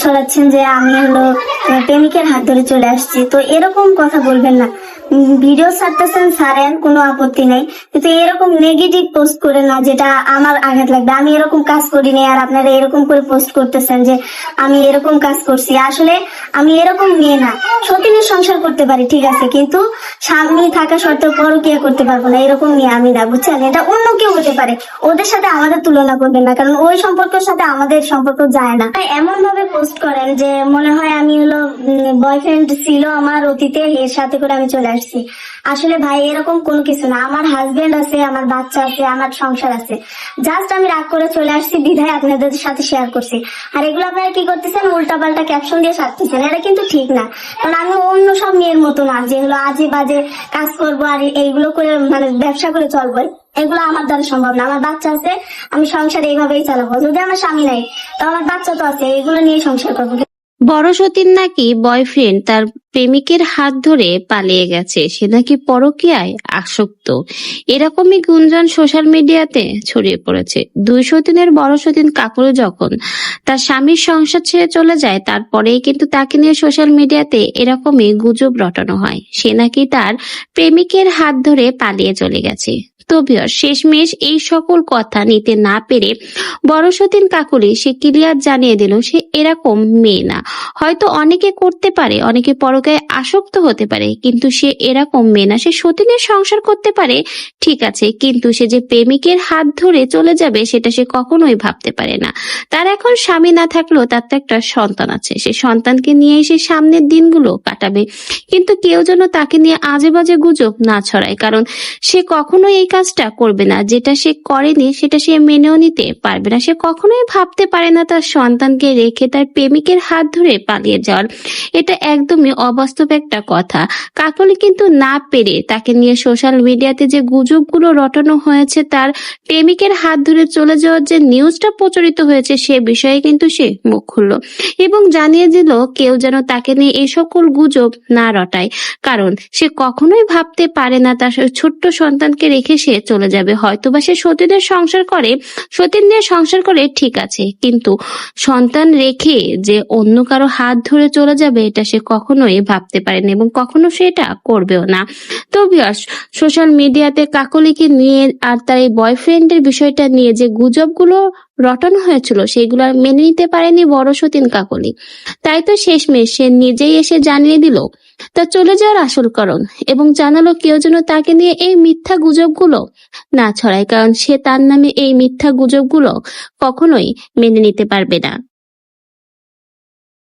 ছড়াচ্ছেন যে আমি হলো প্রেমিকের হাত ধরে চলে আসছি। তো এরকম কথা বলবেন না। ভিডিও ছাড়তেছেন ছাড়েন, কোনো আপত্তি নেই, কিন্তু এরকম নেগেটিভ পোস্ট করে না যেটা আমার আঘাত লাগবে। আমি এরকম কাজ করিনি, আর আপনারা এরকম করে পোস্ট করতেছেন যে আমি এরকম কাজ করছি। আসলে আমি এরকম মেয়ে না। সতীনের সংসার করতে পারি ঠিক আছে, কিন্তু স্বামী থাকা সত্ত্বেও পরকিয়া করতে পারবো না, এরকম মেয়ে আমি না, বুঝছেন? এটা অন্য কেউ হতে পারে, ওদের সাথে আমাদের তুলনা করবেন না, কারণ ওই সম্পর্কের সাথে আমাদের সম্পর্ক যায় না। এমন ভাবে পোস্ট করেন যে মনে হয় আমি হলো বয়ফ্রেন্ড ছিল আমার অতীতে, এর সাথে করে আমি চলে আসছি। আসলে ভাই এরকম কোনো কিছু না। আমার হাজবেন্ড আছে, আমার বাচ্চা আছে, আমার সংসার আছে। জাস্ট আমি রাগ করে চলে আসছি বিধায় আপনাদের সাথে শেয়ার করছি। আর এগুলো আপনারা কি করতেছেন, উল্টা পাল্টা ক্যাপশন দিয়ে সারতেছেন, এটা কিন্তু ঠিক না। কারণ আমি অন্য সব মেয়ের মতো না যে হলো আজে বাজে কাজ করবো আর এইগুলো করে মানে ব্যবসা করে চলবো। এগুলো আমার দ্বারা সম্ভব না। আমার বাচ্চা আছে, আমি সংসার এইভাবেই চালাবো। যদি আমার স্বামী নাই তো আমার বাচ্চা তো আছে, এগুলো নিয়ে সংসার করবো। বড় সতীন নাকি বয়ফ্রেন্ড তার প্রেমিকের হাত ধরে পালিয়ে গেছে, সে নাকি পরকীয়ায় আসক্ত, এরকমই গুঞ্জন সোশ্যাল মিডিয়াতে ছড়িয়ে পড়েছে। দুই সতীনের বড় সতীন কাকুরু যখন তার স্বামীর সংসার ছেড়ে চলে যায়, তারপরেই কিন্তু তাকে নিয়ে সোশ্যাল মিডিয়াতে এরকমই গুজব রটানো হয়, সে নাকি তার প্রেমিকের হাত ধরে পালিয়ে চলে গেছে। তো ভিউয়ার্স, শেষমেশ এই সকল কথা নিতে না পেরে বড় সতীন কাকুলি সে ক্লিয়ার জানিয়ে দিল সে এরকম মেয়ে না। হয়তো অনেকে করতে পারে, অনেকে পরকায় আসক্ত হতে পারে, কিন্তু সে এরকম মেয়ে না। সে সতীনের সংসার করতে পারে ঠিক আছে, কিন্তু সে যে প্রেমিকের হাত ধরে চলে যাবে সেটা সে কখনোই ভাবতে পারে না। তার এখন স্বামী না থাকলেও তার তো একটা সন্তান আছে, সে সন্তানকে নিয়ে সে সামনের দিনগুলো কাটাবে। কিন্তু কেউ যেন তাকে নিয়ে আজে বাজে গুজব না ছড়ায়, কারণ সে কখনোই এই কাজটা করবে না। যেটা সে করেনি সেটা সে মেনেও নিতে পারবে না। সে কখনোই ভাবতে পারে না তার সন্তানকে রেখে তার প্রেমিকের হাত ধরে পালিয়ে যাওয়ার। এটা একদমই অবাস্তব একটা কথা। কাকলি কিন্তু না পেরে তাকে নিয়ে সোশ্যাল মিডিয়াতে যে গুজবগুলো রটানো হয়েছে, তার প্রেমিকের হাত ধরে চলে যাওয়ার যে নিউজটা প্রচারিত হয়েছে, সে বিষয়ে কিন্তু সে মুখ খুলল এবং জানিয়ে দিল কেউ যেন তাকে নিয়ে এই সকল গুজব না রটায়, কারণ সে কখনোই ভাবতে পারে না তার ছোট্ট সন্তানকে রেখে সে চলে যাবে। হয়তোবা সে সতীনের সংসার করে, সতীন নিয়ে সংসার করে ঠিক আছে, কিন্তু সন্তান রেখে যে অন্য কারো হাত ধরে চলে যাবে এটা সে কখনোই ভাবতে পারেনি এবং কখনো সে এটা করবেও না। তো ভিউয়ার্স, সোশ্যাল মিডিয়াতে কাকলিকে নিয়ে আর তার এই বয়ফ্রেন্ডের বিষয়টা নিয়ে যে গুজবগুলো রটানো হয়েছিল সেগুলো আর মেনে নিতে পারেনি বড় সতীন কাকলি। তাই তো শেষমেশ সে নিজেই এসে জানিয়ে দিল তার চলে যাওয়ার আসল কারণ এবং জানালো কেউ যেন তাকে নিয়ে এই মিথ্যা গুজবগুলো না ছড়ায়, কারণ সে তার নামে এই মিথ্যা গুজবগুলো কখনোই মেনে নিতে পারবে না।